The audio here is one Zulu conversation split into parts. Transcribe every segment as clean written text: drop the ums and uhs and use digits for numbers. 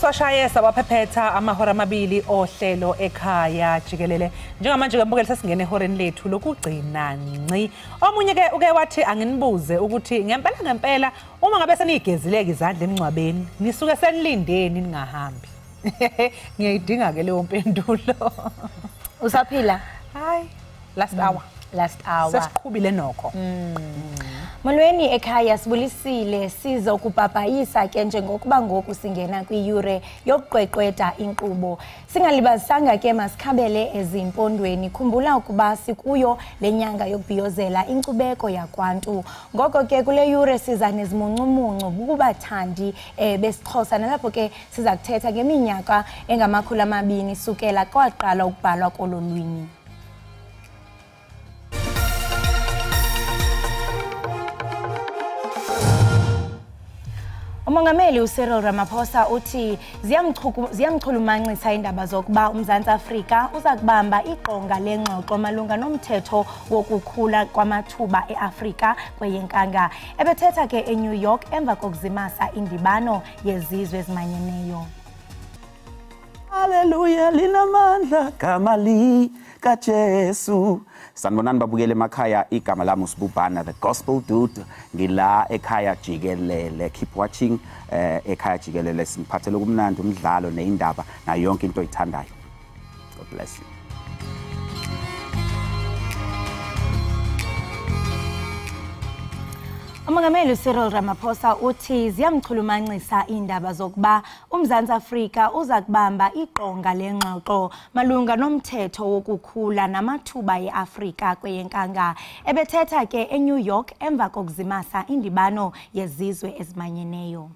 Uswashayesa waphephetha amahora amabili ohlelo ekhaya jikelele. Njengamanje ngembukele sesingene ehoreni lethu lokugcina nci. Omunye ke uke wathi anginibuze ukuthi ngempela uma ngabe senigezileke izandla emncwabeni nisuke senilindeni ningahambi. Ngiyayidinga ke leyo mpendulo. Usaphila? Hayi, last hour. Sesiqhubile nokho. Molweni Ekhaya sibulisile sizokupapayisa ke njengokuba ngoku singena kwiyure yokuqweqweda inkqubo. Singalibazisanga ke masikhabele ezimpondweni. Khumbula ukuba sikuyo lenyanga yokubhiyozela inkcubeko yakwantu. Ngoko ke kule yure siza nezimuncumuncu kubathandi besixhosa nalapho ke siza kuthetha ngeminyaka engamakhulu 2 sukela kwaqala ukubhalwa kololwimi. Umongameli uCyril Ramaphosa uthi ziyamchulumancisa indaba zokuba uMzantsi Afrika uza kubamba iqonga lengxoxo malunga nomthetho wokukhula kwamathuba eAfrika kweyenkanga. Ebethetha ke eNew York emva kokuzimasa indibano yezizwe ezimanyeneyo. Hallelujah linamandla kamali kaJesu. Sanibonani babukele emakhaya, igama lami uSibubhana the gospel dude, ngila ekhaya jikelele. Keep watching ekhaya jikelele, simphathele kumnandi umdlalo neindaba nayo yonke into oyithandayo. God bless you. Umongameli uCyril Ramaphosa uthi ziyamchulumancisa indaba zokuba uMzantsi Afrika uza kubamba iqonga lengxoxo malunga nomthetho wokukhula namathuba eAfrika kweyenkanga. Ebethetha ke eNew York emva kokuzimasa indibano yezizwe ezimanyeneyo.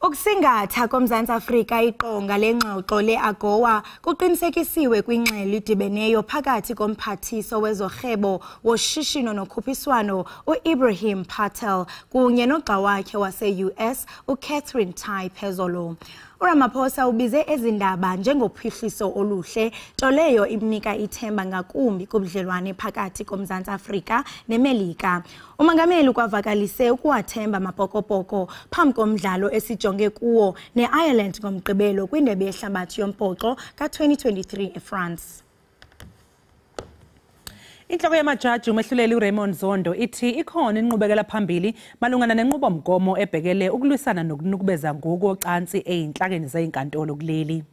Ukusingatha koMzantsi Afrika iqonga lengxoxo leAGOA kuqinisekisiwe kwingxelo idibeneyo phakathi komphathiso wezorhebo woshishino nokhuphiswano uIbrahim Patel kunye nogxa wakhe wase-US uCatherine Tai Pezolo. uRamaphosa ubize ezindaba njengophuhliso oluhle, nto leyo imnika ithemba ngakumbi kubudlelwane phakathi koMzantsi Afrika neMelika. Umongameli kwavakalise ukuwathemba amapokopoko phambi komdlalo esijonge kuwo neIreland ngomgqibelo kwindebe yehlabathi yombhoxo ka-2023 eFrance. Inhloko yamajaji umehluleli uRaymond Zondo ithi ikhona inqubekela phambili malungana nenqubomgomo ebhekele ukulwisana nokunukubeza ngokocansi eyinhlakeni zezinkantolo kuleli.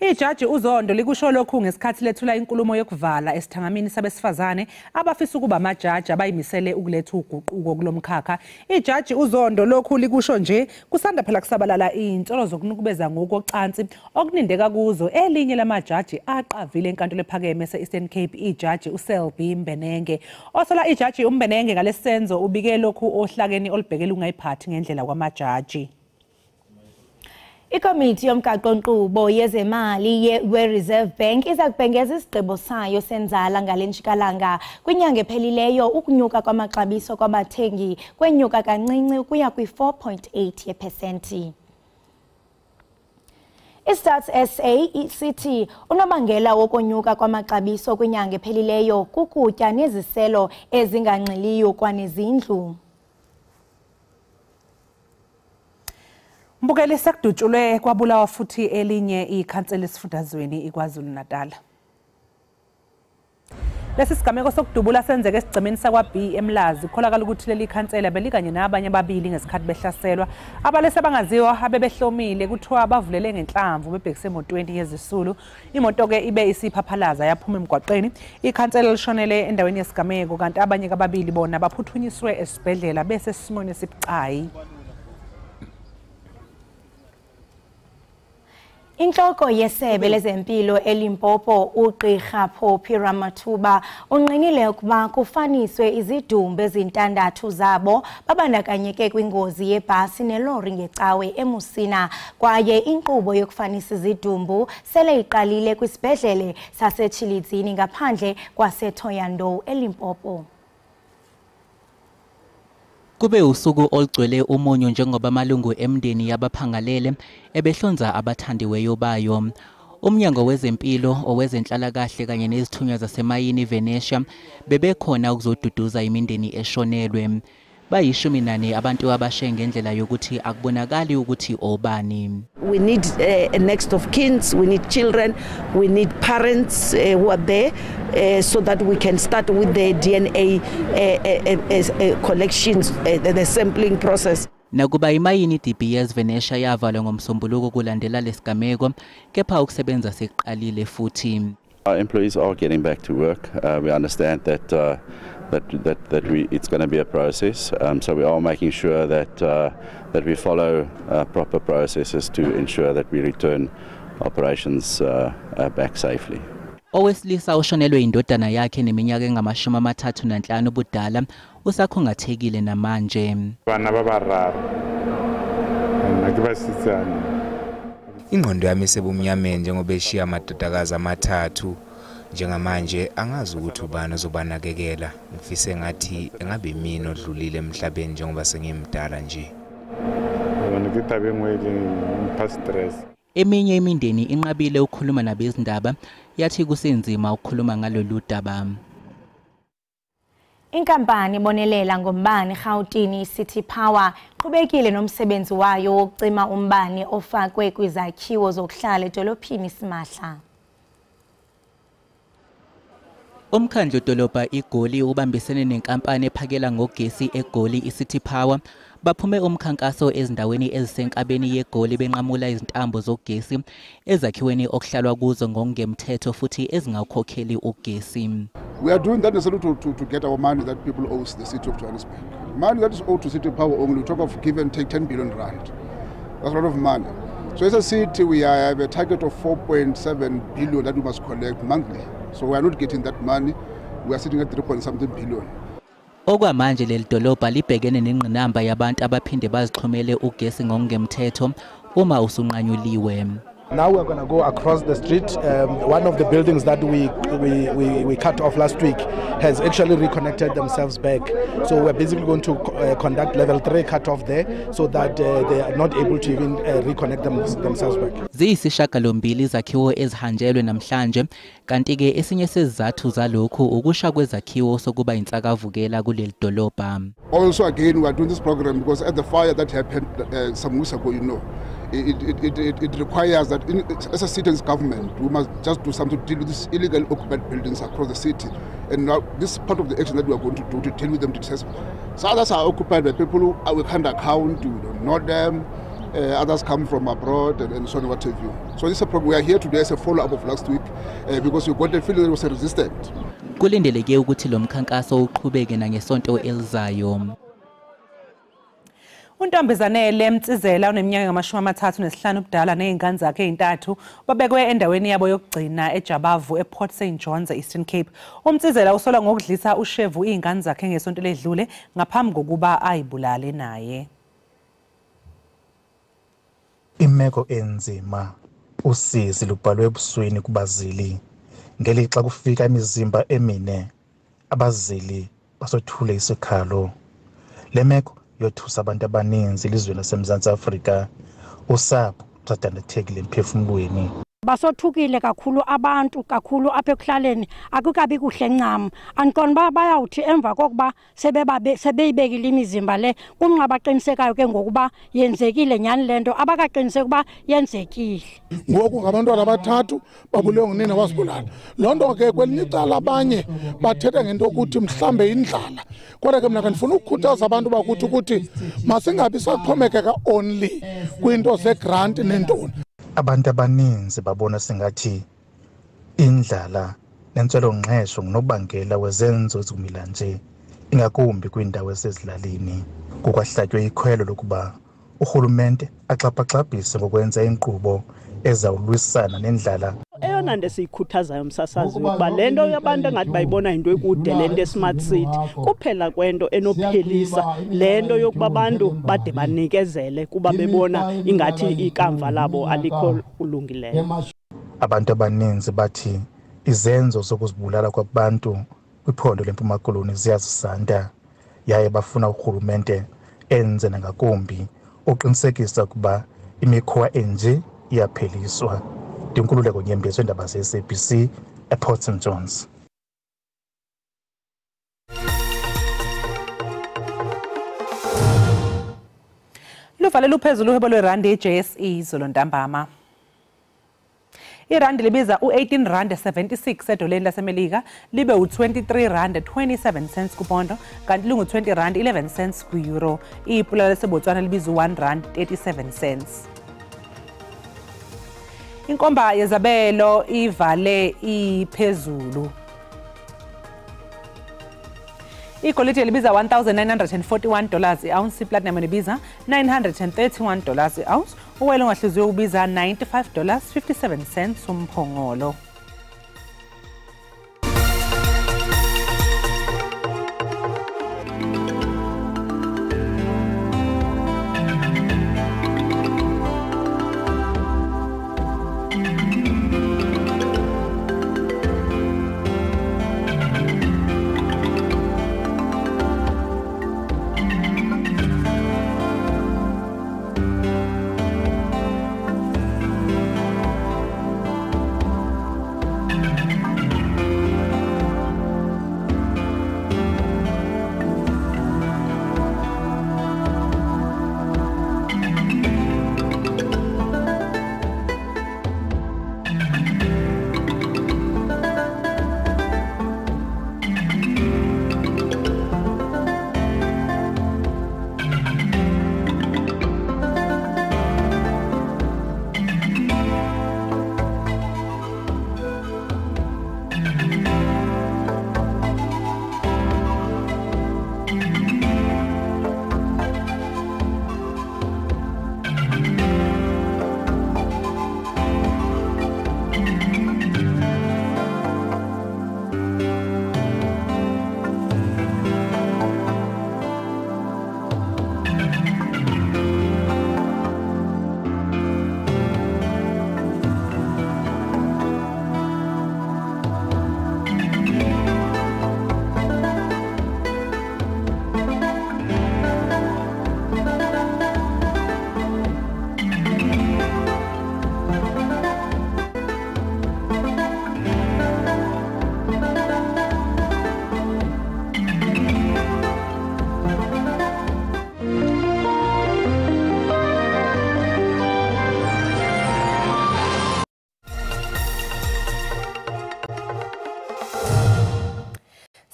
Ijaji uZondo likusho lokhu ngesikhathi lethula inkulumo yokuvala esithangamini sabesifazane abafisa ukuba amajaji abayimisele ukuletha uguquko kulomkhakha. Ijaji uZondo lokhu likusho nje kusanda phela kusabalala izintolo zokunukubeza ngokocansi okunindeka kuzo elinye lamajaji aqavile enkantolo ephakeme ese-Eastern Cape ijaji uSelby Mbenenge. Osola ijaji uMbenenge ngalesenzo ubike lokhu ohlakeni olubhekela ungayiphathi ngendlela kwamajaji. Ikomiti yomgaqo-nkqubo yezemali we-Reserve Bank iza kubhengeza isigqibo sayo senzala ngale ntshikalanga kwinyanga ephelileyo ukunyuka kwamaxabiso kwabathengi kwenyuka kancinci ukuya kwi-4.8 yepesenti. iStats SA sithi unobangela wokonyuka kwamaxabiso kwinyanga ephelileyo kukutya neziselo ezinganxiliyo kwanezindlu. Mbukeli sekudutshulwe kwabulawa futhi elinye ikhansela esifundazweni iKwaZulu Natal. Lesi sigameko sokudubula senzeke esigcemeni sakwaB eMlazi kukholakala ukuthi leli khansela belikanye nabanye ababili ngesikhathi behlaselwa. Abalese bangaziwa abebehlomile kuthiwa bavulele ngenhlamvu bebhekise emotweni yezisulu. Imoto ke ibe isiphaphalaza yaphuma emgwaqeni. Ikhansela lishonele endaweni yesigameko kanti abanye ababili bona baphuthunyiswe esibhedlela bese simone sibucayi. Inhloko yesebe lezempilo eLimpopo uGqirha Phophi Ramathuba unqinile ukuba kufaniswe izidumbu ezintandathu zabo babandakanyeke kwingozi yebhasi nelori ngecawe eMusina kwaye inkqubo yokufanisa izidumbu sele iqalile kwisibhedlele saseChilizini ngaphandle kwaseThoyandou eLimpopo. Kube usuku olugcwele umunyu njengoba amalungu emndeni yabaphangalele ebehlonza abathandiweyo bayo. Umnyango wezempilo owezenhlalakahle kanye nezithunywa zasemayini Venetia bebekhona ukuzoduduza imindeni eshonelwe. Bayishumi abantu abashe ngendlela yokuthi akubonakali ukuthi obani. We need a next of kins, we need children, we need parents who are there so that we can start with the DNA collections, the sampling process. Nakuba imayini DBS Venetia yavalwa ngomsombuluko kulandela lesigameko, kepha ukusebenza seqalile futhi. Our employees are getting back to work. We understand that it's going to be a process. So we are making sure that we follow proper processes to ensure that we return operations back safely. Owesilisa ushonelwe indodana yakhe neminyaka engama-35 ubudala usakhungathekile namanje. Bana babararo. Nakibasizana. Ingqondo yami sebumnyameni njengoba eshiya amadodakazi amathathu. Njengamanje angazi ukuthi ubani ozobanakekela. Ngifise ngathi engabe mina odlulile emhlabeni njengoba sengimdala nje. Ngikitabe ngwele ngipha stress. Eminye imindeni inqabile ukukhuluma nabezindaba yathi kusenzima ukukhuluma ngalolu daba. Inkampani ibonelela ngombani Gauteng City Power qhubekile nomsebenzi wayo wokucima umbane ofakwe kwizakhiwo zokuhlala edolophini simahla. Umkhandlu dolobha iGoli ubambisene nenkampani ephakela ngogesi eGoli iCity Power baphume umkhankaso ezindaweni ezisenkabeni yeGoli benqamula izintambo zogesi ezakhiweni okuhlalwa kuzo ngokungemthetho futhi ezingakhokheli ugesi. We are doing that to get our money that people owe the city of Johannesburg. Money that is owed to City Power only. We talk of give and take 10 billion rand. That's a lot of money. So as a city, we have a target of 4.7 billion that we must collect monthly. So we are not getting that money. We are sitting at 3.something billion. Okwamanje leli dolobha libhekene nengqinamba yabantu abaphinde bazixhumele ugesi ngokungemthetho uma usunqanyuliwe. Now we're going to go across the street. One of the buildings that we cut off last week has actually reconnected themselves back. So we're basically going to conduct level 3 cut off there so that they are not able to even reconnect themselves back. Ziyisishiyagalombili izakhiwo ezihanjelwe namhlanje, kanti-ke esinye sezizathu zalokhu ukusha kwezakhiwo sokuba insakavukela kuleli dolobha. Also again, we are doing this program because at the fire that happened some weeks ago, you know, it requires that as a city government, we must just do something to deal with these illegal occupied buildings across the city. And now this is part of the action that we are going to do to deal with them successfully. So others are occupied by people who we can't account, we don't know them. Others come from abroad and so on, what have you. So this is a problem. We are here today as a follow-up of last week because we got the feeling that it was resistant. Kulindeleke ukuthi lo mkhankaso uqhubeke nangesonto elizayo. Untombazane Mtsizela oneminyaka engama-35 ubudala nezingane zakhe ezintathu babekwe endaweni yabo yokugcina eJabavu ePort St John's eEastern Cape. Umtsizela usolwa ngokudlisa ushevu izingane zakhe ngesonto ledlule ngaphambi kokuba ayibulale naye. Imeko enzima, usizi lubhalwe ebusweni kubazili. Ngelixa kufika imizimba emine, abazili basothule isikhalo. Le meko yothusa abantu abaninzi elizweni laseMzantsi Afrika. Usapho lusadandathekile emphefumulweni. Basothukile kakhulu abantu kakhulu apha ekuhlaleni akukabi kuhle ncam andiqonda bayawuthi emva kokuba sebeyibekile imizimba le kunqabaqinisekayo ke ngokuba yenzekile nyani lento abakaqiniseka ukuba yenzekile. Ngoku ngabantwana abathathu babulewe ngunina wasibulala. Loo nto ke kwelinye icala abanye bathetha ngento ukuthi mhlambe indlala. Kodwa ke mna kandifuna ukukhuthaza abantu bakuthi ukuthi masingabi saxhomekeka only kwinto zegrant nentoni. Abantu abaninzi babona singathi indlala nentswelongqesho ngunobangela wezenzo ezimila nje ingakumbi kwiindawo esezilalini. Kukwahlatywe ikhwelo lokuba urhulumente axhaphaxhabhise ngokwenza inkqubo ezawulwisana nendlala. Eyona nto siyikhuthazayo msasazi ukuba le nto yabantu engathi bayibona into ekude le nto esmart city kuphela kwento enophelisa le nto yokuba abantu bade banikezele kuba bebona ingathi ikamva labo alikho ulungileyo. Abantu abaninzi bathi izenzo zokuzibulala kwabantu kwiphondo leMpuma Koloni ziyazisanda yaye bafuna urhulumente enze nangakumbi uqinisekisa ukuba imikhuba enje iyapheliswa. Dinkululeko Nyembezi weendaba ze-SABC ePort St John's. luvalela uphezulu uhwebo lwerandi eJSE izolo ntambama. Irandi libiza u-18.76 edoleni laseMelika, libe u-23.27 kupondo, kanti lingu-20.11 ku-euro. Ipula laseBotswana libiza u-1.37. Inkomba yezabelo ivale iphezulu. Igolide libiza $1,941 i-ounce, iplatinum libiza $931 i-ounce, uwele ongahluziwe ubiza $95.57 umphongolo.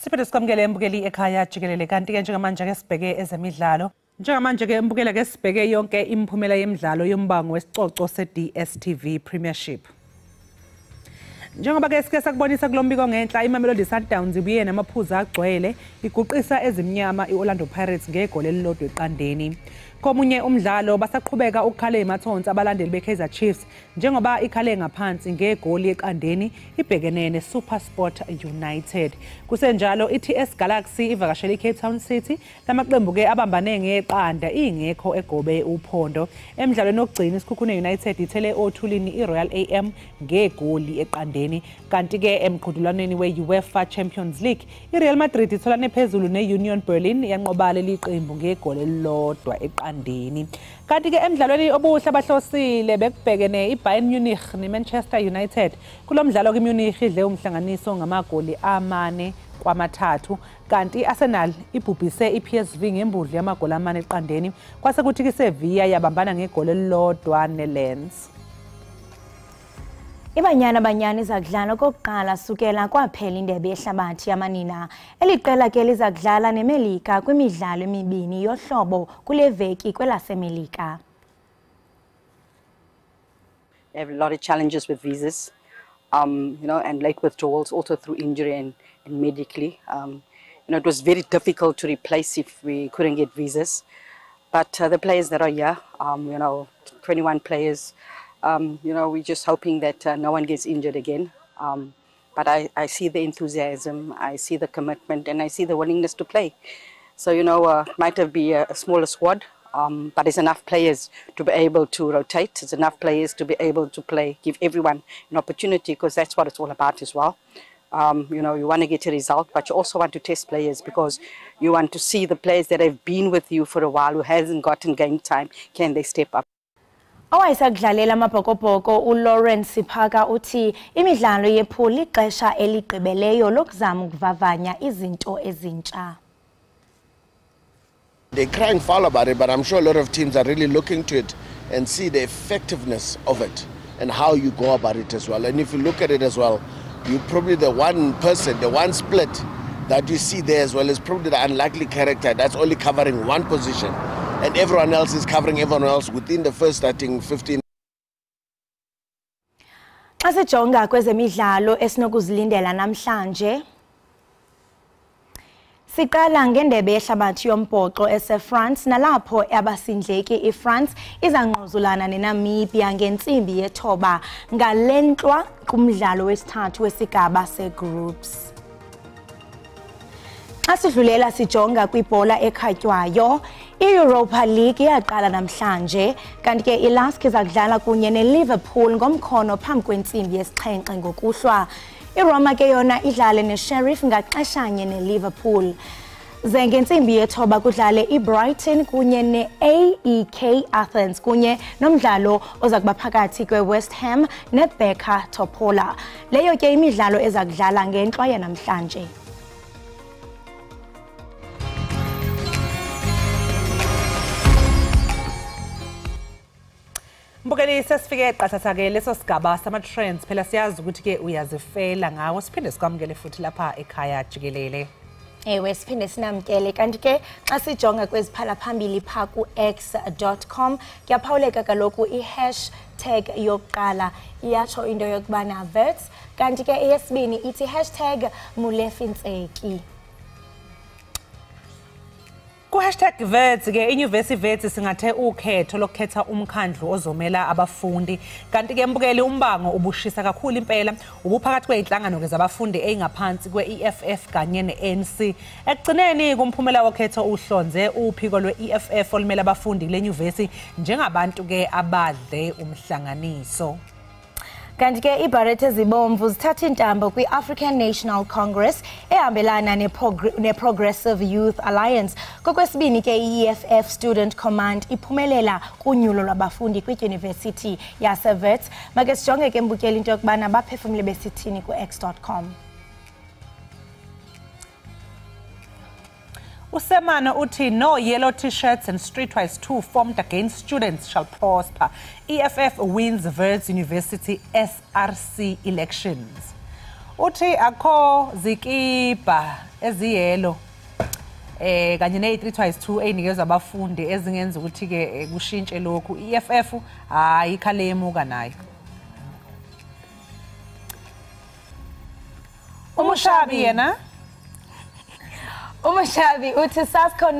Siphethe sikwamukele embukeli Ekhaya Jikelele, kanti ke njengamanje ke sibheke ezemidlalo. Njengamanje ke embukela ke sibheke yonke imiphumela yemidlalo yombango wesicoco se-DStv Premiership. Njengoba ke sike sakubonisa kulombiko ngenhla, iMamelodi Sundowns ibuye namaphuzu agcwele iguqisa ezimnyama iOrlando Pirates ngegoli elilodwa eqandeni. Komunye umdlalo basaqhubeka ukukhala emathonsi abalandeli beKaizer Chiefs njengoba ikhale ngaphansi ngegoli eqandeni ibhekene neSuperSport United. Kusenjalo iTS Galaxy ivakashela iCape Town City, lamaqembu ke abambane ngeqanda ingekho egobe uphondo. Emidlalweni wokugcina isikhukhune United ithele othulini iRoyal AM ngegoli eqandeni, kanti ke emqhudelwaneni we-UEFA Champions League iReal Madrid itholane phezulu neUnion Berlin yanqoba leli qembu ngegoli elilodwa eqandeni. Kanti ke emidlalweni obuhle abahlosile bekubhekene iBayern Munich neManchester United. Kulomdlalo keMunich idle umhlanganiso ngamagoli 4-3, kanti iArsenal ibhubhise iPSV ngembudlu yamagoli 4 eqandeni, kwase kuthi ke Sevilla yabambana ngegoli elilodwa neLens. Ibanyana izakudlala kokuqala sukela kwaphela indebe yehlabathi yamanina. Eliqela ke lizakudlala neMelika kwimidlalo emibini yohlobo kule veki kwelaseMelika. They have a lot of challenges with visas, and late withdrawals also through injury and medically. It was very difficult to replace if we couldn't get visas. But the players that are here, 21 players, we're just hoping that no one gets injured again. But I see the enthusiasm, I see the commitment, and I see the willingness to play. So, it might have been a smaller squad, but it's enough players to be able to rotate. It's enough players to be able to play, give everyone an opportunity, because that's what it's all about as well. You want to get a result, but you also want to test players because you want to see the players that have been with you for a while, who hasn't gotten game time, can they step up? Owayesakudlalela amabhokobhoko uLawrence Siphaka uthi imidlalo yepool ixesha eligqibeleyo lokuzama ukuvavanya izinto ezintsha. They're crying foul about it, but I'm sure a lot of teams are really looking to it and see the effectiveness of it and how you go about it as well. And if you look at it as well, you probably the one person, the one split that you see there as well is probably the unlikely character that's only covering one position and everyone else is covering everyone else within the first starting 15. Asijonga kwezemidlalo esinokuzilindela namhlanje. Siqala ngendebe yehlabathi yombhoxo ese-France nalapho abasindleki iFrance izangquzulana neNamibia ngentsimbi yethoba ngalentlwa kumdlalo wesithathu wesigaba segroups. Asidlulela sijonga kwibhola ekhatywayo, i-Europa League yaqala namhlanje, kanti ke iLask izakudlala kunye neLiverpool ngomkhono phambi kwentsimbi yesixhenxe ngokuhlwa. iRoma ke yona idlale neSheriff ngaxeshanye neLiverpool. Ze ngentsimbi yethoba kudlale iBrighton kunye neAEK Athens kunye nomdlalo ozakuba phakathi kweWest Ham neBecca Topola. Leyo ke imidlalo ezakudlala ngentlwa yanamhlanje. Mbukeli sesifike eqathatha ke leso sigaba sama trends phela siyazi ukuthi ke uyazifela ngawo siphinde sikwamukele futhi lapha ekhaya Jikelele. Ewe siphinde sinamkele kanti ke xa sijonga kweziphala phambili pha ku x.com kuyaphawuleka kaloku i-hashtag yokuqala iyatsho into yokubana vets kanti ke eyesibini ithi #mulefintseki. Ku #vets ke inyuvesi vets singathe ukhetho lokukhetha umkhandlu ozomela abafundi kanti ke mbukeli umbango ubushisa kakhulu impela ubuphakathi kweinhlangano ke zabafundi engaphansi kweEFF kanye neNC ekugcineni kumphumela wokhetho uhlonze uphiko lweEFF olimela abafundi kule nyuvesi njengabantu ke abadle umhlanganiso. Kanti ke iBarrett ezibomvu zithatha intambo kwi-African National Congress ehambelana ne-Progressive Youth Alliance. Kokwesibini ke i-EFF Student Command iphumelela kunyulo lwabafundi kwidyunivesithi yaseWits. Make sijonge ke mbukeli into yokubana baphefumle besithini ku x.com. Usemana uthi no yellow t-shirts and streetwise 2 formed against students shall prosper. EFF wins Wits University SRC elections. Uthi akho zikipa eziyelo kanye ne-streetwise 2 eyinikezwa abafundi ezingenza ukuthi ke kushintshe lokhu. EFF hayi ikhalemuka nayo. Umushabi yena Umashabi uthi SASCO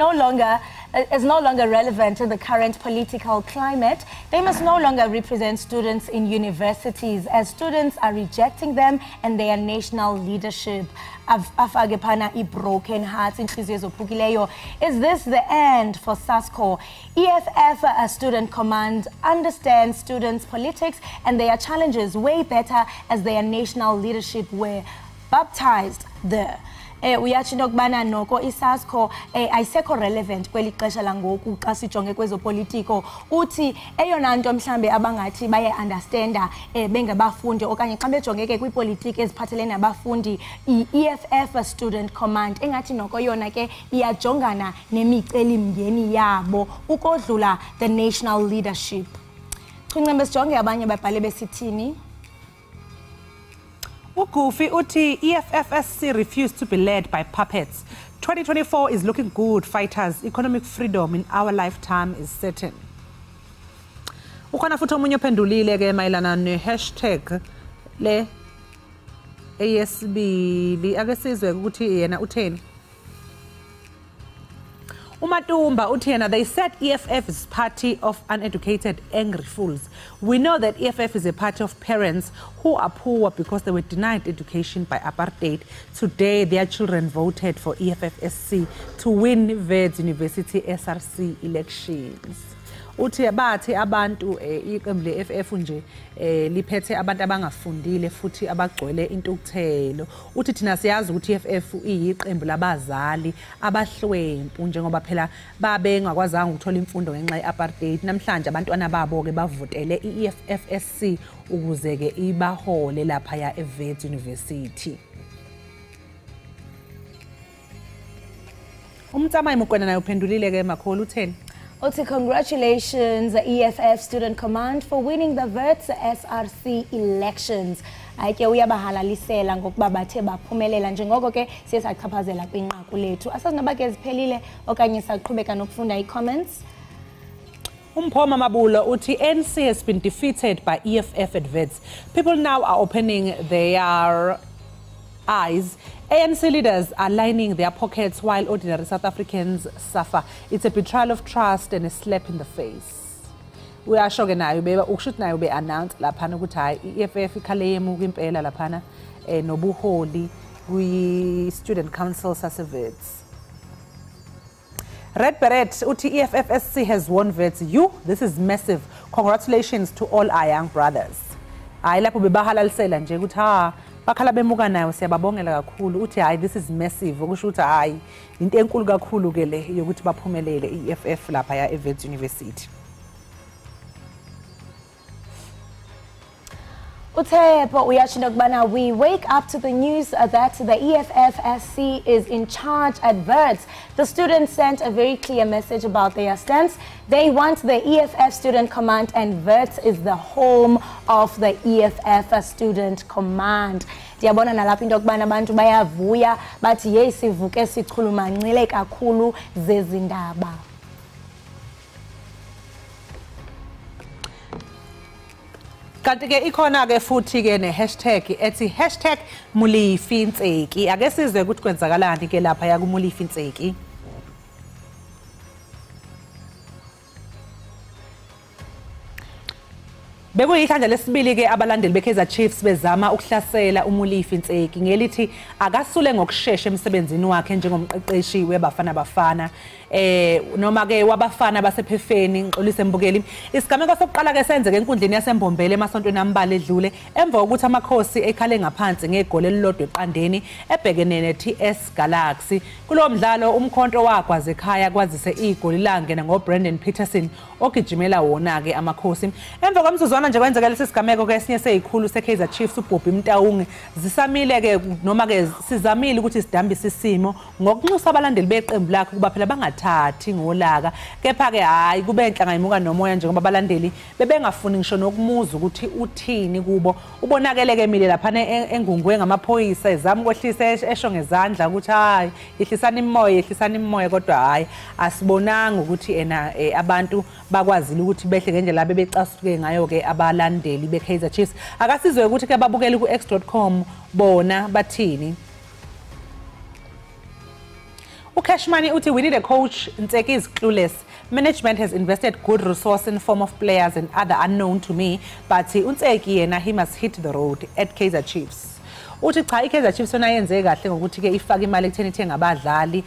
is no longer relevant to the current political climate. They must no longer represent students in universities as students are rejecting them and their national leadership. Afagepana i broken hearts inhliziyo ezophukileyo. Is this the end for SASCO? EFF Student Command understands students' politics and their challenges way better as their national leadership were baptized there. Uyathi nokubana noko iSASCO ayisekho relevant kweli xesha langoku xa sijonge kwezopolitiko uthi eyona nto mhlambe abangathi baye understanda bengabafundi okanye xa bejongeke kwipolitiki eziphathelene nabafundi i-EFF Student Command engathi noko yona ke iyajongana nemicelimngeni yabo ukodlula the national leadership. Chunqembe sijonge abanye babhale besithini. Ugufi uthi EFFSC refused to be led by puppets. 2024 is looking good, fighters. Economic freedom in our lifetime is certain. Ukhona futhi omunye ophendulile ke mayelana ne-hashtag le eyesibili ake sizwe ukuthi yena utheni. Umatumba uthi yena they said EFF is party of uneducated angry fools. We know that EFF is a party of parents who are poor because they were denied education by apartheid. Today their children voted for EFFSC to win Wits University SRC elections. Uthi bathi abantu iqembu le-FF nje liphethe abantu abangafundile futhi abagcwele intukuthelo. Uthi thina siyazi ukuthi i-FF iyiqembu labazali abahlwempu njengoba phela babe ngakwazanga ukuthola imfundo ngenxa ye-apartheid. Namhlanje abantwana babo ke bavotele i-EFFSC ukuze ke ibahole lapha ya eWits University. Umtsamai Mukwena naye uphendulile ke Makhulu utheni? Uthi congratulations EFF Student Command for winning the Wits SRC elections. Ayike uyabahalalisela ngokuba bathe baphumelela njengoko ke siye sachaphazela kwinqaku lethu. Asazi noba ke ziphelile okanye saqhubeka nokufunda i-comments. Umphoma Mabulo uthi NC has been defeated by EFF at Wits. People now are opening their eyes. ANC leaders are lining their pockets while ordinary South Africans suffer. It's a betrayal of trust and a slap in the face. We are sure nayo beba ukushuthi nayo be announce laphana ukuthi hayi EFF ikhale yemu kwimpela laphana nobuholi kwi student council sasevets. Red Beret uthi EFFSC has won Wits. This is massive. Congratulations to all our young brothers. Hayi lapho bebahalalisela nje ukuthi ha bakhala bemuka nayo siyababongela kakhulu uthi hayi this is massive okusho ukuthi hayi into enkulu kakhulu ke le yokuthi baphumelele iEFF lapha ya Wits University. Uthepo uyasho ukubana we wake up to the news that the EFFSC is in charge at Wits. The students sent a very clear message about their stance. They want the EFF Student Command and Wits is the home of the EFF Student Command. Ndiyabona nalapho into okubana abantu bayavuya bathi hey sivuke sichulumancile kakhulu zezindaba. Kanti ke ikhona ke futhi ke ne hashtag ethi #mulifintseki. Ake sizwe ukuthi kwenzakalani ke lapha ya kumulifintseki. Bekuyihlandla lesibili ke abalandeli beKaizer Chiefs bezama ukuhlasela uMulifintseki ngelithi akasule ngokusheshsha emsebenzini wakhe njengomqeqeshi weBafana noma ke wabafana basephefeni Nxolise Mbukeli. Isigameko sokuqala ke senzeke enkundleni yaseMbombela emasontweni ambalwa edlule emva kokuthi amakhosi ekhale ngaphansi ngegoli elilodwa eqandeni ebhekene neTS Galaxy. Kulo mdlalo umkhonto wagwaza Ekhaya kwazise igoli langena ngoBrandon Peterson ogijimela wona ke amakhosi. Emva kwamsuzwana nje kwenzeka lesi sigameko ke esinye seyikhulu seKaizer Chiefs uBobby Mtawungi zisamile ke noma ke sizamile ukuthi sidambise isimo ngokunxusa abalandeli beqembu lakhe kuba phela bangathathi ngolaka kepha ke hayi kube enhlanga imuka nomoya njengoba abalandeli bebengafuni ngisho nokumuza ukuthi uthini kubo ubonakele ke emile lapha engungwe ngamaphoyisa ezama ukwehlisa esho ngezandla ukuthi hayi yehlisani imoya kodwa hayi asibonanga ukuthi abantu bakwazile ukuthi behle ngendlela bebecasuke ngayo ke abalandeli beKaizer Chiefs. Akasizwe ukuthi ke babukele ku-x.com bona bathini. uCashmani uthi we need a coach. Ntseki is clueless. Management has invested good resource in form of players and other unknown to me, but Ntseki yena he must hit the road at Kaizer Chiefs. Uthi cha iKaizer Chiefs yona yenze kahle ngokuthi ke ifaka imali ekutheni ithenga abadlali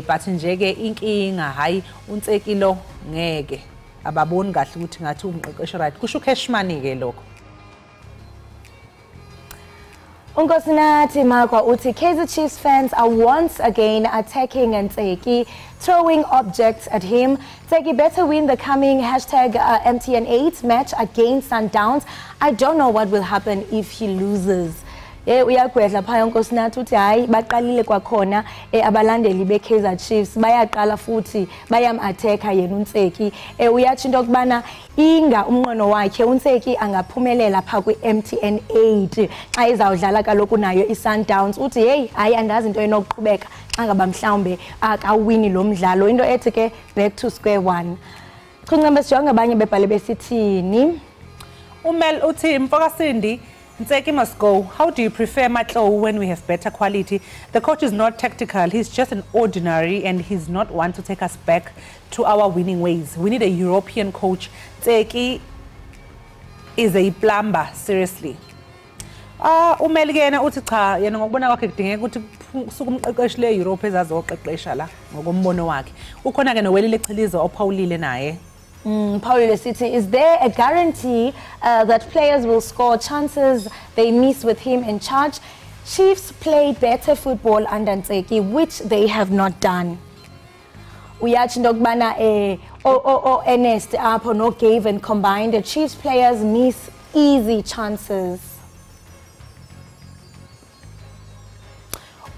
but nje ke inkinga hayi Ntseki lo ngeke ababoni kahle ukuthi ngathi umqeqeshi right kusho uCashmani ke lokho. Unkosinathi Makwa uthi Kaizer Chiefs fans are once again attacking Ntseki, throwing objects at him. Ntseki better win the coming #MTN8 match against Sundowns. I don't know what will happen if he loses. Uyagwedla phaya unkosinathi uthi hayi baqalile kwakhona abalandeli beKaizer Chiefs bayaqala futhi bayam-attacka yena uNtseki. Uyatsho into okubana inga umnqono wakhe uNtseki angaphumelela pha kwi-MTN8 xa izawudlala kaloku nayo iSundowns. Uthi hey hayi andazi into enokuqhubeka xa ngaba mhlawumbe akawini lo mdlalo into ethi ke back to square one. Kuncembe sijonge abanye bebhale besithini. Umel uthi Mfokasindi Ntseki must go. How do you prefer Matlo when we have better quality? The coach is not tactical. He's just an ordinary and he's not one to take us back to our winning ways. We need a European coach. Ntseki is a plumber, seriously. Umeli yena uthi cha yena ngokubona kwakhe kudingeka ukuthi suku umqeqeshi le Europe ezazoqeqesha la ngokombono wakhe. Ukhona ke nowelile Chilizo ophawulile naye. Paulo City, is there a guarantee that players will score chances they miss with him in charge? Chiefs played better football under Ntseki, which they have not done. Uyatsho into okubana Ernest apho no Gavin combined, the Chiefs players miss easy chances.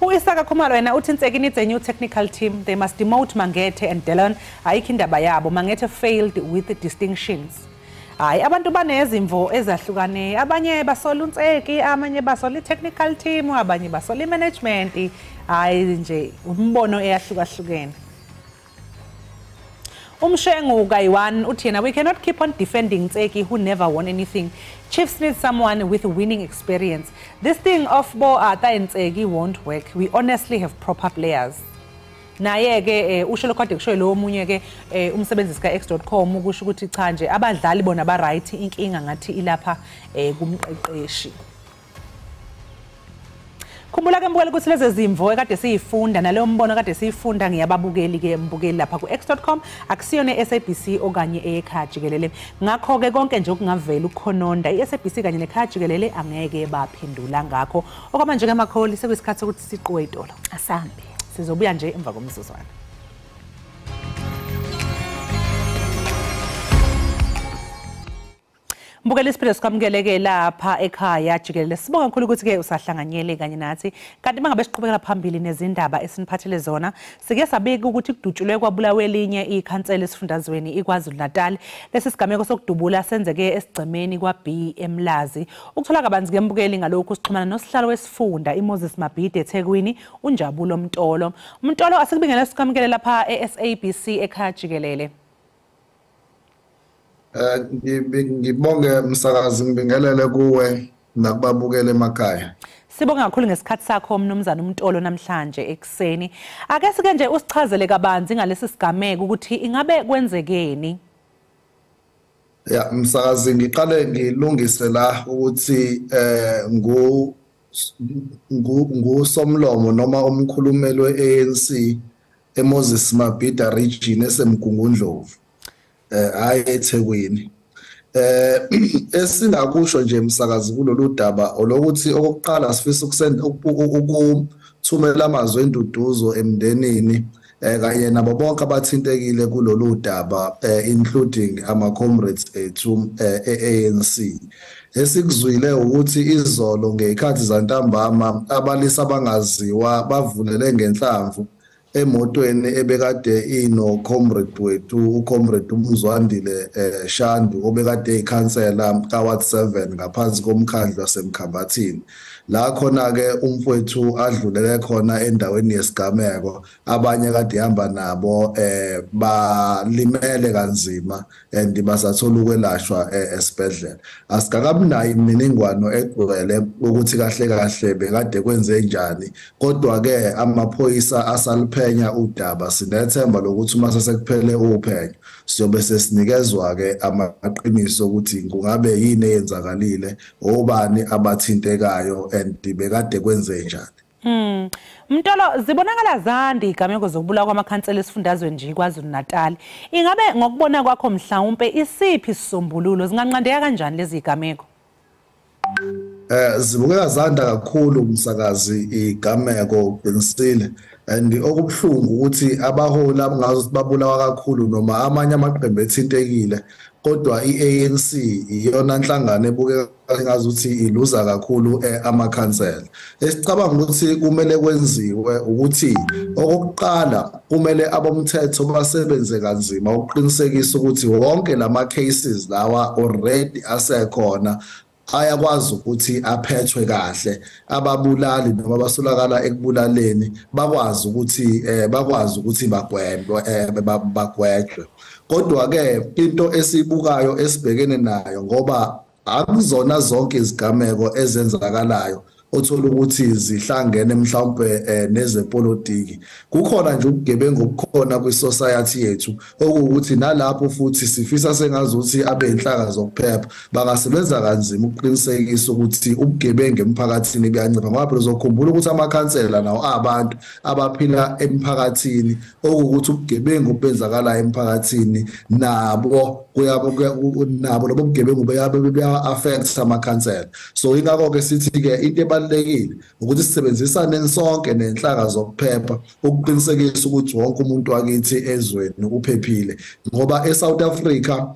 Isaka Khumalo yena uthi Ntseki needs a new technical team. They must demote Mangete and Dylan. Ayikho indaba yabo. Mangete failed with distinctions. Hayi abantu banezimvo ezahlukane. Abanye basola uNtseki, abanye basola technical team, abanye basola management. Hayi nje umbono eyahlukahlukene. Umshengu Gaiwan uthi yena we cannot keep on defending Ntseki who never won anything. Chiefs need someone with winning experience. This thing of Bo Ata and Ntseki won't work. We honestly have proper players. Naye ke usho lokade kusho lo omunye ke umsebenzisi ka x.com ukusho ukuthi cha nje abadlali bona ba right inkinga ngathi ilapha kumqeqeshi. Khumbula ke mbukeli ukuthi lezi zimvo ekade siyifunda naleyo mbono kade siyifunda ngiyababukeli ke mbukeli lapha ku x.com akusiyona SABC okanye ekhaya Jikelele. Ngakho ke konke nje okungavela ukukhononda iSABC kanye nekhaya Jikelele angeke baphendula ngakho. Okwamanje ke makholi sekuyisikhathi ukuthi siqhube itolo. Asambe. Sizobuya nje emva komsuzwana. Mbukeli isiphilo sikamkeleke lapha ekhaya Jikelele. Sibonga kakhulu ukuthi ke usahlanganyele kanye nathi. Kanti mangabe siqhubekela phambili nezindaba esiniphathele zona, sike sabika ukuthi kudutshulwe kwabulawe elinye ikhansela esifundazweni iKwaZulu Natal. Lesi sigameko sokudubula senzeke esigcemeni kwaB eMlazi. Ukuthola kabanzi ke mbukeli ngalokho sixhumana nosihlalo wesifunda iMoses Mabhide eThekwini uNjabulo Mtolo. Mtolo asikubingela sikamkele lapha eSABC ekhaya Jikelele. Ngibonge msakazi ngibingelele kuwe nakubabukele emakhaya. Sibonga kakhulu ngesikhathi sakho mnumzana uMtolo namhlanje ekseni. Ake sike nje usichazele kabanzi ngalesi sigameko ukuthi ingabe kwenzekeni. Ya msakazi ngiqale ngilungise la ukuthi ngusomlomo noma umkhulumeli weANC eMoses Mabhida region esemgungundlovu. Hayi eThekwini. Esingakusho nje msakazi kulolu daba olokuthi okokuqala sifisa ukuthumela amazwi enduduzo emndenini kanye nabo bonke abathintekile kulolu daba including ama comrades ethu eANC. Esikuzwile ukuthi izolo ngekhathi zantambama abalisa abangaziwa bavulele ngenhlamvu emotweni ebekade ino comrade wethu ucomrade uMzwandile Shandu obekade ikhansela kaWard 7 ngaphansi komkhandlu wasemkhambathini la khona ke umfowethu adlulele khona endaweni yesigameko abanye kade ihamba nabo balimele kanzima and basathola ukwelashwa esibhedlela. Asikakabunayo imininingwano egcwele ukuthi kahle kahle bekade kwenze njani kodwa ke amaphoyisa asaliphenya udaba sinethemba lokuthi uma sesekuphele uphenyo siyobe sesinikezwa ke amaqiniso ukuthi kungabe yini eyenzakalile obani abathintekayo and bekade kwenze njani. Mtolo zibonakala zandi igameko zokubulawa kwamakhansela esifundazweni nje kwaZulu Natal. Ingabe ngokubona kwakho mhlawumbe isiphi isisombululo zinganqandeka kanjani lezi igameko? Zibukeka zanda kakhulu umsakazi igameko uqinisile and okubuhlungu ukuthi abaholi abangazo babulawa kakhulu noma amanye amaqembu ethintekile kodwa iANC iyona nhlangano ebukeka ngazuthi iluza kakhulu amakhansela. Esicabanga ukuthi kumele kwenziwe ukuthi okokuqala kumele abomthetho basebenze kanzima ukuqinisekisa ukuthi wonke lama cases lawa already asekhona ayakwazi ukuthi aphethwe kahle ababulali noma basolakala ekubulaleni bakwazi ukuthi bagwetshwe. Kodwa ke into esibukayo esibhekene nayo ngoba akuzona zonke izigameko ezenzakalayo othola ukuthi zihlangene mhlawumbe nezepolitiki. Kukhona nje ubugebengu obukhona kwisociety yethu okuwukuthi nalapho futhi sifisa sengazuthi abenhlaka zokuphepha bangasebenza kanzima ukuqinisekisa ukuthi ubugebengu emphakathini buyancipha ngoba phela uzokhumbula ukuthi amakhansela nawo abantu abaphila emphakathini okuwukuthi ubugebengu benzakala emphakathini nabo nabo lobo bugebengu buya affect amakhansela. So ingakho ke sithi ke into ebalulekile ukuthi sisebenzisane sonke nenhlaka zokuphepha ukuqinisekisa ukuthi wonke umuntu wakithi ezweni uphephile ngoba eSouth Africa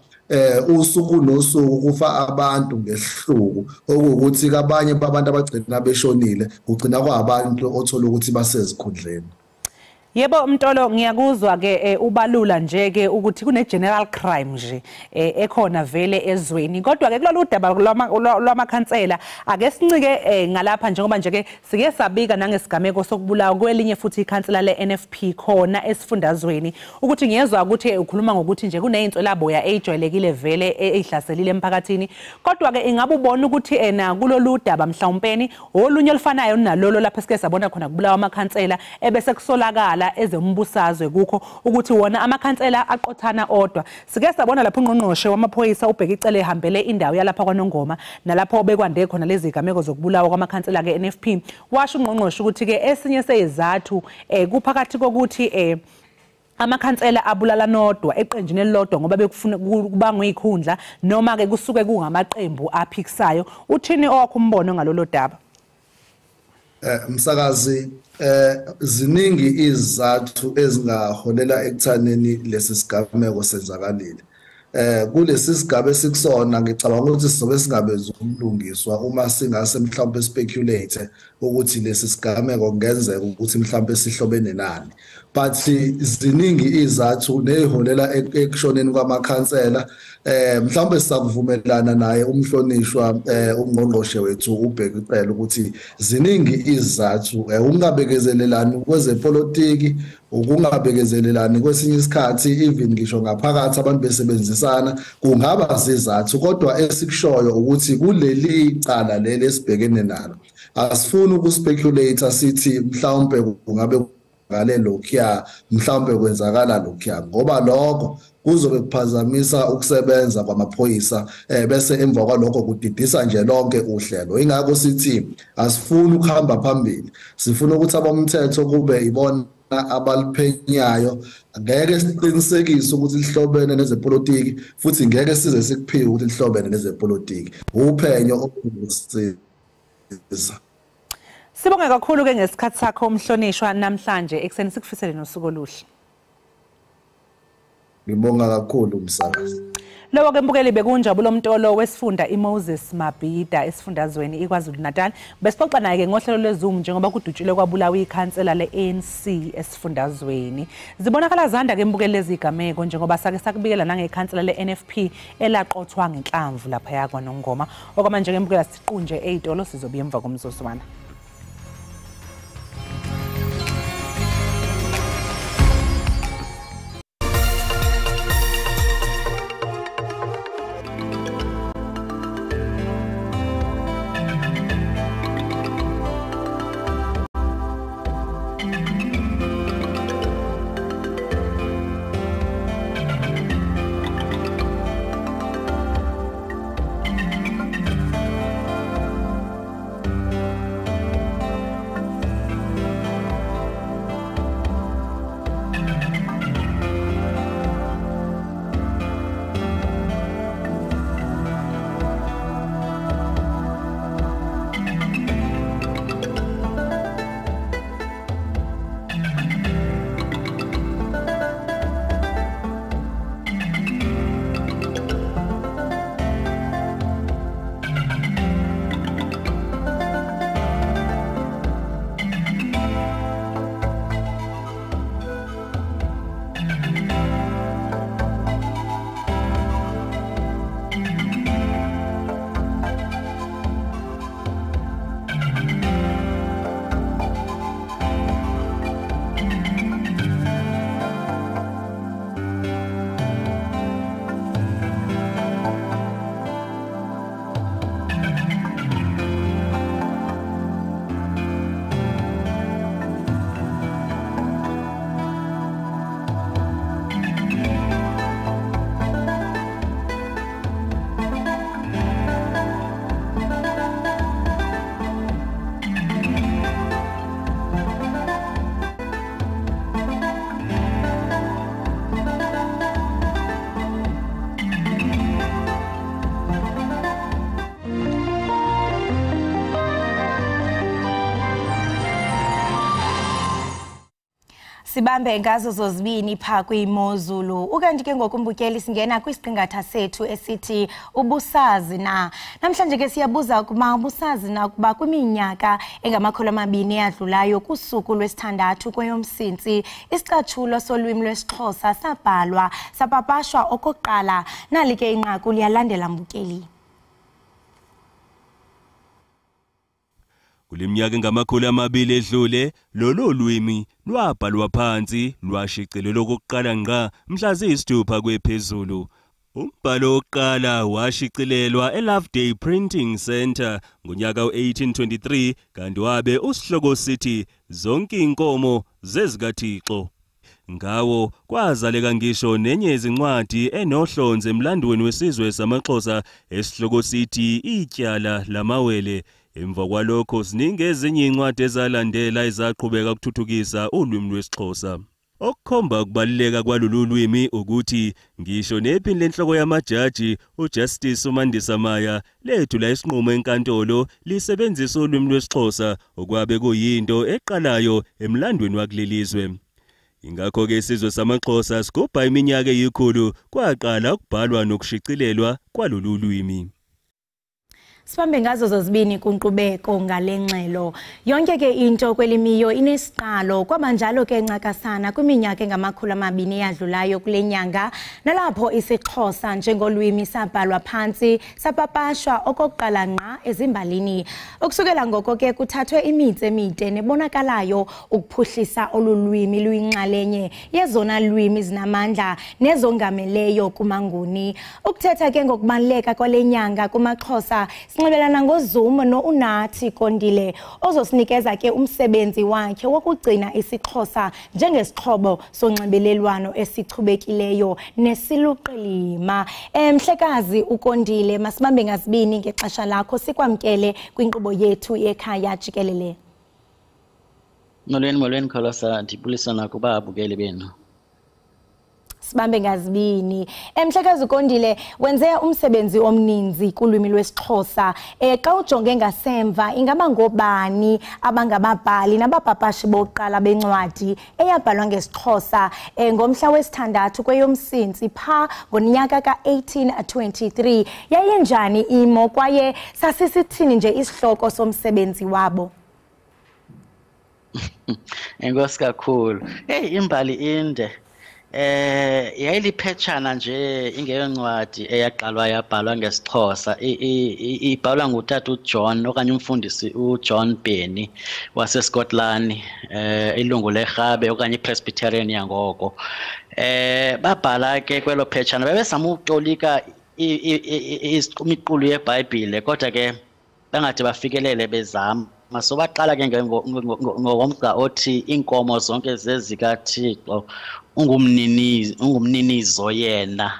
usuku nosuku kufa abantu ngehluku okuwukuthi kabanye babantu abagcina beshonile kugcina kwabantu othola ukuthi basezikhundleni. Yebo Mtolo ngiyakuzwa ke ubalula nje ke ukuthi kune general crime nje ekhona vele ezweni kodwa ke kulolu daba lwamakhansela ake sincike ngalapha njengoba nje ke sike sabika nangesigameko sokubulawa kwelinye futhi ikhansela leNFP khona esifundazweni ukuthi ngiyezwa ukuthi ukhuluma ngokuthi nje kuneyintswelaboya ejwayelekile vele ehlaselile emphakathini kodwa ke ingabe ubona ukuthi na kulolu daba mhlawumpeni olunye olufanayo nalolo lapha sike sabona khona kubulawa amakhansela ebese kusolakala ezombusazwe kukho ukuthi wona amakhansela aqothana odwa sike sabona lapho ungqongqoshe wamaphoyisa ubheka icele ehambele indawo yalapha kwaNongoma nalapho obekwande khona lezi zigameko zokubulawa kwamakhansela ke NFP washo ungqongqoshe ukuthi ke esinye sezizathu kuphakathi kokuthi amakhansela abulala nodwa eqenjini elilodwa ngoba bekufuna kubangwe ikhundla noma ke kusuke kungamaqembu aphikisayo uthini owakho umbono ngalolo daba Msakazi ziningi izathu ezingaholela ekuthaneni lesi sigameko senzakalile kulesi sigaba esikusona ngicabanga ukuthi sizobe singabezwe ukulungiswa uma singase mhlawumbe speculate ukuthi lesi sigameko kungenzeka ukuthi mhlawumbe sihlobene nani but ziningi izathu neziholela ekushoneni kwamakhansela mhlawumbe sisakuvumelana naye umhlonishwa ungqongqoshe wethu ubheka icela ukuthi ziningi izathu ukungabekezelelani kwezepolitiki ukungabekezelelani kwesinye isikhathi even ngisho ngaphakathi abantu besebenzisana kungaba zizathu kodwa esikushoyo ukuthi kuleli cala leli esibhekene nalo asifuni ukuspeculate sithi mhlawumbe kungabe ngale lokhuya mhlawumbe kwenzakala lokhuya ngoba lokho kuzobe kuphazamisa ukusebenza kwamaphoyisa bese emva kwalokho kudidisa nje lonke uhlelo ingakho sithi asifuni ukuhamba phambili sifuna ukuthi abomthetho kube ibona abaliphenyayo ngeke siqinisekise ukuthi lihlobene nezepolitiki futhi ngeke size sikuphike ukuthi lihlobene nezepolitiki uphenyo okusisiza Sibonge kakhulu ke ngesikhathi sakho umhlonishwa namhlanje ekseni sikufisele nosuku oluhle Ngibonga kakhulu umsakazi Lowo ke mbukeli bekunjabulo Mtolo wesifunda iMoses Mabhida esifundazweni iKwaZulu Natal besixoxa naye ke ngohlelo lweZoom njengoba kudutshule kwabulawa ikhansela leANC esifundazweni zibonakala zanda ke mbukeli lezigameko njengoba sake sakubikela nangekhansela leNFP elaqothwa ngenhlamvu lapha yakwa Nongoma okwamanje ke mbukela siqunje ezitolo sizobuya emva komzuzwana Sibambe ngazo zozibini pha kwimozulu. Ukanti ke ngokumbukeli singena kwisiqingatha sethu esithi ubusazi na. Namhlanje ke siyabuza ukuba ubusazi na kuba kwiminyaka engamakhulu amabini eyadlulayo kusuku lwesithandathu kweyomsintsi isicatshulo solwimi lwesiXhosa sabhalwa sapapashwa okokuqala. Nali ke inqaku liyalandela mbukeli. Kuleminyaka ngamakhulu amabili edlule lolu lwimi lwabhalwa phansi lwashicilelwa okokuqala ngqa mhla ziyisithupha kwephezulu. Umbhalo oqala washicilelwa eLoveday Printing Center ngonyaka we-1823 kanti wabe usihloko sithi zonke inkomo zezikaThixo. Ngawo kwazaleka ngisho nenye izincwadi enohlonze emlandweni wesizwe samaXhosa esihloko sithi ityala lamawele. Emva kwalokho siningi ezinye incwadi ezalandela ezaqhubeka ukuthuthukisa ulwimi lwesiXhosa. Okukhomba ukubaluleka kwalolu lwimi ukuthi ngisho nephini lenhloko yamajaji uJustice uMandisa Maya lethula isinqumo enkantolo lisebenzisa ulwimi lwesiXhosa okwabe kuyinto eqalayo emlandweni wakulelizwe. Ingakho ke isizwe samaXhosa sigubha iminyaka eyikhulu kwaqala ukubhalwa nokushicilelwa kwalolu lwimi. Sibambe ngazo zozibini kunqubeko ngalengxelo. Yonke ke into kwelimiyo inesiqalo kwabanjalo ke ncakasana kwiminyaka engamakhulu amabini eyadlulayo kule nyanga nalapho isiXhosa njengolwimi sabhalwa phansi sapapashwa okokuqala ngqa ezimbalini. Ukusukela ngoko ke kuthathwe imitse emide nebonakalayo ukuphuhlisa olulwimi luyinxalenye yezona lwimi zinamandla nezongameleyo kumanguni. Ukuthetha ke ngokubaluleka kwale nyanga kumaXhosa sinxibelana ngoZoom noUnathi Kondile ozosinikeza ke umsebenzi wakhe wokugcina isiXhosa njengesixhobo sonxibelelwano esichubekileyo nesiluqilima. Mhlekazi uKondile masibambe ngazibini ngexesha lakho sikwamkele kwinkqubo yethu yekhaya jikelele. Molweni Kholosa ndibulisana kuba abukeli benu. Sibambe ngazibini. Mhlekazi uKondile wenze umsebenzi omninzi kulwimi lwesiXhosa. Xa ujonge ngasemva ingaba ngobani abangababhali nabapapashi bokuqala bencwadi eyabhalwa ngesiXhosa ngomhla wesithandathu kweyomsintsi pha ngonyaka ka-1823. Yayenjani imo kwaye sasisithini nje isihloko somsebenzi wabo? Enkosi kakhulu. Imbali inde. Yayiliphetshana nje ingeyoncwadi eyaqalwa yabhalwa ngesiXhosa ibhalwa ngutata uJohn okanye umfundisi uJohn Benny waseScotland ilungu leRhabe okanye iPresbyterian yangoko. Babhala ke kwelo phetshana bebezama ukutolika imiqulu yeBhayibhile kodwa ke bangade bafikelele bezama. So baqala ke ngomgca othi inkomo zonke zezikaThixo ungumninizo yena.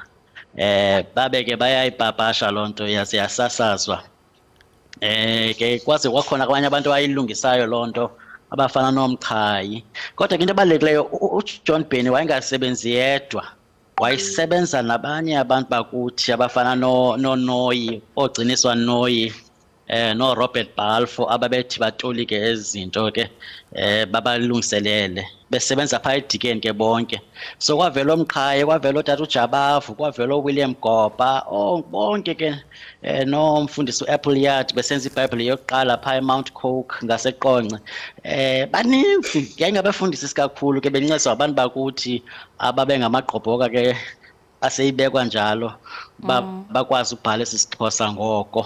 Babe ke bayayipapasha lonto yasasazwa. Ke kwaze kwakhona abanye abantu bayilungisayo lonto abafana noMchayi. Kodwa into ebalulekileyo uJohn Benny wayengasebenzi yedwa. Wayisebenza nabanye abantu bakuthi abafana noNoyi ogciniswa Noyi. No Robert Balfour ababethi batolike ezinto ke babalungiselele besebenza pha eDikeni ke bonke. So kwavela uMqhayi, kwavela utata uJabavu, kwavela uWilliam Gopa, bonke ke nomfundisi uAppleyard besenza iBhayibhile yokuqala pha eMount Coke ngaseQonce. Baninzi ngengabefundisi sikakhulu ke bencediswa abantu bakuthi ababengamagqobhoka ke aseyibekwa njalo bakwazi ukubhala isiXhosa ngoko.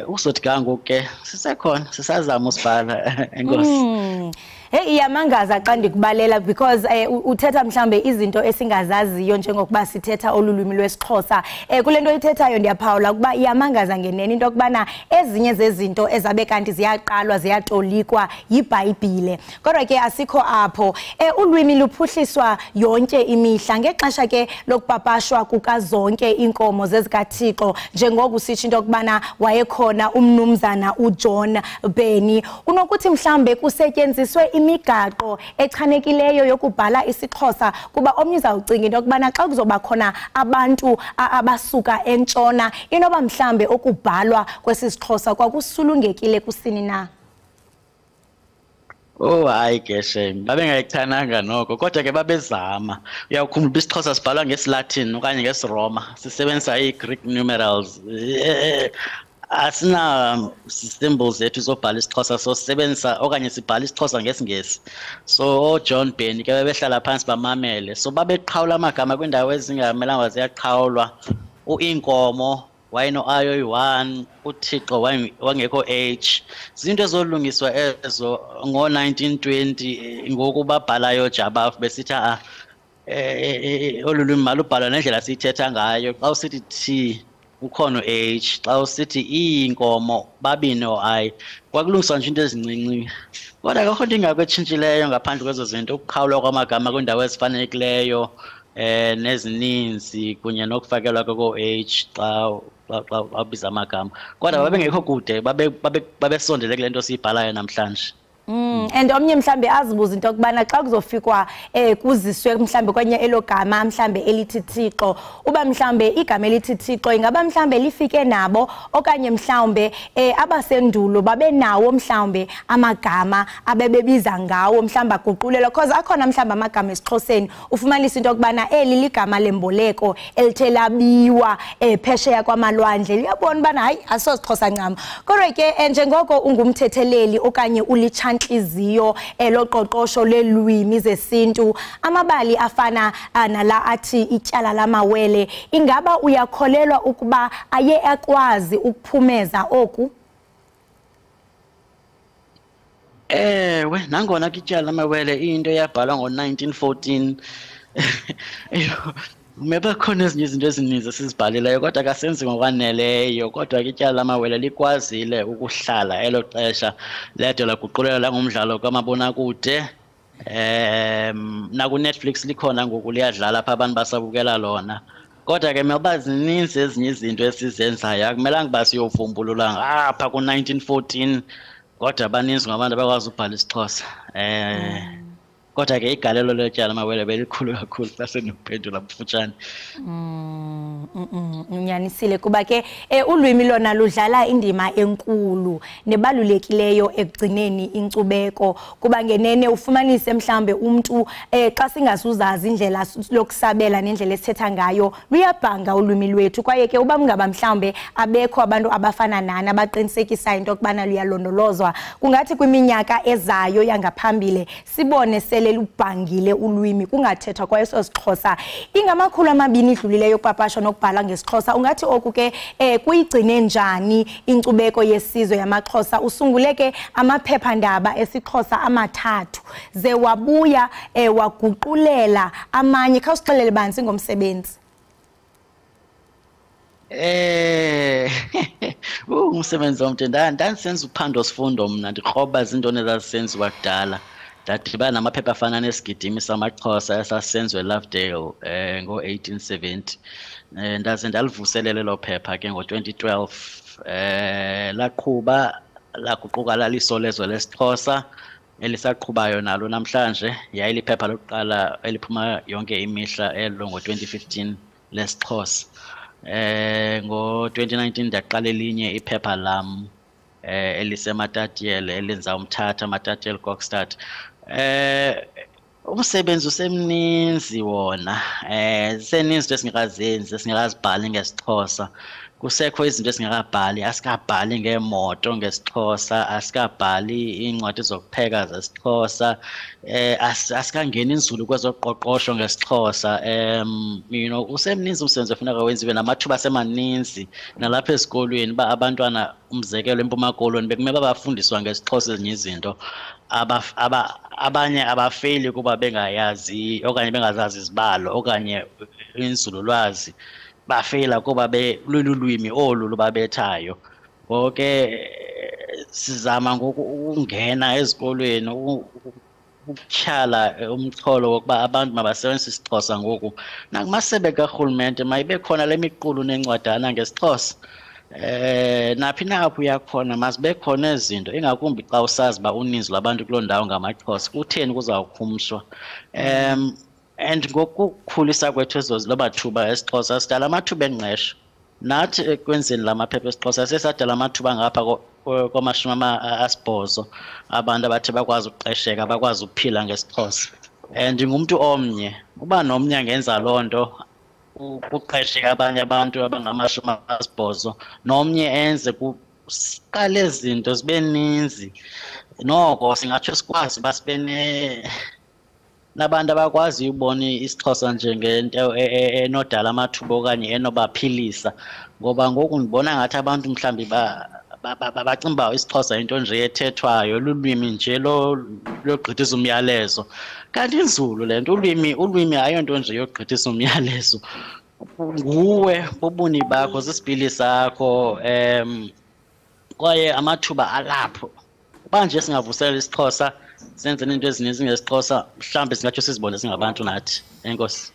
Usothi kangoku ke sisekhona sisazama usibhala enkosi. Iyamangaza xa ndikubalela because uthetha mhlambe izinto esingazaziyo njengokuba sithetha olulwimi lwesiXhosa. Kule nto ithethayo ndiyaphawula ukuba iyamangaza ngenene into yokubana ezinye zezinto ezabe kanti ziyaqalwa ziyatolikwa yiBhayibhile. Kodwa ke asikho apho. Ulwimi luphuhliswa yonke imihla ngexesha ke lokupapashwa kukazonke inkomo zezikaThixo njengoku sitsho into yokubana wayekhona umnumzana uJohn Benny. Unokuthi mhlambe kusetyenziswe imigaqo echanekileyo yokubhala isiXhosa kuba omnye uzawucinga into yokubana xa kuzoba khona abantu abasuka entshona inoba mhlambe okubhalwa kwesisiXhosa kwakusulungekile kusini na? Oh hayi ke shame babengayichananga noko kodwa ke babezama uyawukhumbula isiXhosa sibhalwa ngesiLatin okanye ngesiRoma sisebenzisa iGreek numerals asina symbols zethu zobhala isiXhosa so sisebenzisa okanye sibhala isiXhosa ngesiNgesi so John Benny ke bebehlala phansi bamamele so babeqhawula amagama kwindawo ezingamelanga ziyaqhawulwa uinkomo wayeno ayo yi1 uThixo wangekho H izinto ezolungiswa ezo ngo1920 ngoku babhalayo Jabavu besithi olulimi malubhalwa nendlela sithetha ngayo xa usithi T ukhona H xa usithi inkomo babini I kwakulungiswa nje into ezincinci kodwa akho into ingakwetshintshileyo ngaphandle kwezo zinto ukuqhawulwa kwamagama kwindawo ezifanelekileyo nezininzi kunye nokufakelwa koko H xa abiza amagama kodwa babengekho kude babesondele kule nto siyibhalayo namhlanje. And omnye mhlambe azibuza into okubana xa kuzofikwa kuziswe mhlambe kwenye elogama mhlambe elithi Thixo uba mhlambe igama elithi Thixo ingaba mhlambe lifike nabo okanye mhlambe abasendulo babe nawo mhlambe amagama abebebiza ngawo mhlambe aguqulelwa because akhona mhlambe amagama esiXhoseni ufumanisa into okubana eli ligama lemboleko elithelabiwa phesheya kwamalwandle liyabona bana hayi asosixhosa ncam kodwa ke njengoko ungumthetheleli okanye ulitshanhliziyo eloqoqosho lelwimi zesintu amabali afana nala athi ityala lamawele ingaba uyakholelwa ukuba aye akwazi ukuphumeza oku ewe nangona ke ityala lamawele into yabhalwa ngo1914 Maybe khona ezinye izinto ezininzi sizibhalileyo kodwa akasenzi ngokwaneleyo kodwa ke ityala lamawele likwazile ukuhlala elo xesha lede laguqulelwa langumdlalo kamabonakude naku Netflix likhona ngoku liyadlala apha abantu basabukela lona kodwa ke meba zininzi ezinye izinto esizenzayo akumelanga ba siyovumbulula ngapha ku1914 kodwa baninzi ngabantu abakwazi ubhala isiXhosa kodwa ke igalelo letyala amawele belikhulu kakhulu xa senokuphendula bufutshane. Unyanisile kuba ke ulwimi lona ludlala indima enkulu nebalulekileyo ekugcineni inkcubeko kuba ngenene ufumanise mhlambe umuntu xa singazuzazi indlela lokusabela nendlela esithetha ngayo luyabhanga ulwimi lwethu kwaye ke uba mngaba mhlambe abekho abantu abafana nani abaqinisekisa into okubana luyalondolozwa kungathi kwiminyaka ezayo yangaphambili sibone lubhangile ulwimi kungathethwa kwayeso siXhosa ingamakhulu amabini idlulileyo kupapasho nokubhala ngesiXhosa ungathi oku ke kuyigcine njani inkcubeko yesizwe yamaXhosa usunguleke amaphephandaba esiXhosa amathathu ze wabuya waguqulela amanye khawusixelele banzi ngomsebenzi umsebenzi omde ndandisenza uphando sifundo mna ndikroba izintoni ezazisenziwa kudala ndadibana namaphepha afana nesigidimi samaXhosa esasenziwe eLovedale ngo1870 ndaze ndalivuselele lo phepha ke ngo2012 laqhuba laguquka lalisolezwe lesiXhosa elisaqhubayo nalo namhlanje yayiliphepha lokuqala eliphuma yonke imihla elo ngo2015 lesiXhosa ngo2019 ndaqala elinye iphepha lam eliseMatatiele elenza umthatha Matatiele Kokstad umsebenzi usemninzi wona seninzi into esingakazenzi esingakazibhali ngesiXhosa kusekho izinto esingakabhali asikabhali ngeemoto ngesiXhosa asikabhali iincwadi zokupheka zesiXhosa asikangeni inzulu kwezoqoqosho ngesiXhosa usemninzi umsebenzi ofuneka wenziwe namathuba asemaninzi nalapha esikolweni ba abantwana umzekelo eMpuma Koloni bekumele bafundiswa ngesiXhosa ezinye izinto abanye abafeyili kuba bengayazi okanye bengazazi izibalo okanye inzululwazi bafeyila kuba lulwimi olu lubabethayo ngoko sizama ngoku ukungena ezikolweni ukutyhala umxholo wokuba abantu mabasebenzise isiXhosa ngoku nakumasebe karhulumente mayibe khona le miqulu nencwadana ngesiXhosa naphi napho uyakhona mazibe khona ezinto ingakumbi xa usazi uba uninzi lwabantu kuloo ndawo ngamaXhosa kutheni kuzawukhumshwa and ngokukhulisa kwethu loba thuba esiXhosa sidala amathuba engqesho nathi ekwenzeni lamaphepha esiXhosa sesadala amathuba ngapha kwama-80 abantu abathi bakwazi ukuqesheka bakwazi ukuphila ngesiXhosa. Ndingumuntu omnye uba nomnye angenza loo nto kuqesheka abanye abantu abangama-80 nomnye enze kuqale izinto zibe ninzi noko singatsho sikwazi uba sibe nabantu abakwaziyo ubona isiXhosa njengento enodala amathuba okanye enobaphilisa ngoba ngoku ndibona ngathi abantu mhlawumbi bacinga uba isiXhosa into nje ethethwayo lulwimi nje logqithisa umyalezo kanti inzulu le nto ulwimi ayonto nje yogqithisa umyalezo nguwe bobuni bakho sisipili sakho kwaye amathuba alapho uba nje singavuselela isiXhosa senzeni into ezininzi ngesiXhosa mhlawumbi singatsho sizibone singabantu nathi. Enkosi.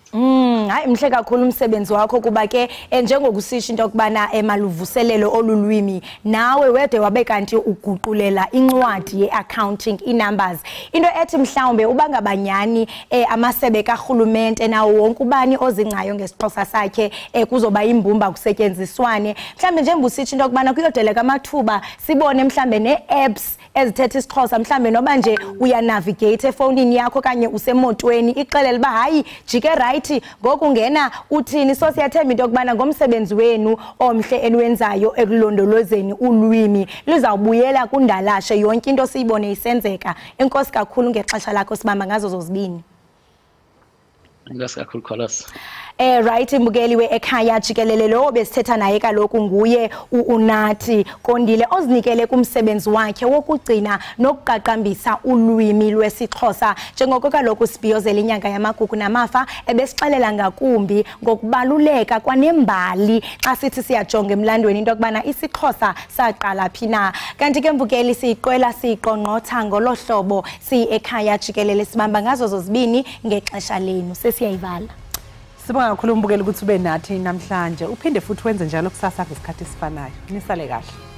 Hayi mhle kakhulu umsebenzi wakho kuba ke njengokusisho into okubana emaluvuselelo olulwimi nawe wede wabe kanti uguqulela incwadi yeaccounting inumbers into ethi mhlawumbe ubangabanyani amasebe karhulumente nawo wonke ubani ozingcayo ngesiXhosa sakhe kuzoba imbumba kusetyenziswane mhlawumbe njengosisho into okubana kuyodeleka amathuba sibone mhlawumbe neapps ezithetha isiXhosa mhlawumbe noba nje uya navigate efonini yakho kanye usemotweni ixelele uba hayi jike right ngoku ngena uthini so siyathemba into okubana ngomsebenzi wenu omhle enwenzayo ekulondolozeni ulwimi lizawubuyela kundalashe yonke into siyibone isenzeka. Enkosi kakhulu ngexesha lakho sibamba ngazo zozibini. Enkosi kakhulu Kholas. Right imbukeli we-Ekhaya Jikelele lo besithetha naye kaloku nguye uNathi Kondile ozinikele kumsebenzi wakhe wokugcina nokuqaqambisa ulwimi lwesiXhosa njengoko kaloku sibhiyozela inyanga yamagugu namafa ebesixelela ngakumbi ngokubaluleka kwanembali xa sithi siyajonga emlandweni into okubana isiXhosa saqala phi na kanti ke mbukeli siyiqwela siyiqongqotha ngolo hlobo siyi-Ekhaya Jikelele sibamba ngazo zozibini ngexesha lenu sesiyayivala. Sibonga kakhulu umbukeli ukuthi ube nathi namhlanje uphinde futhi wenze njalo kusasa ngesikhathi esifanayo. Nisale kahle.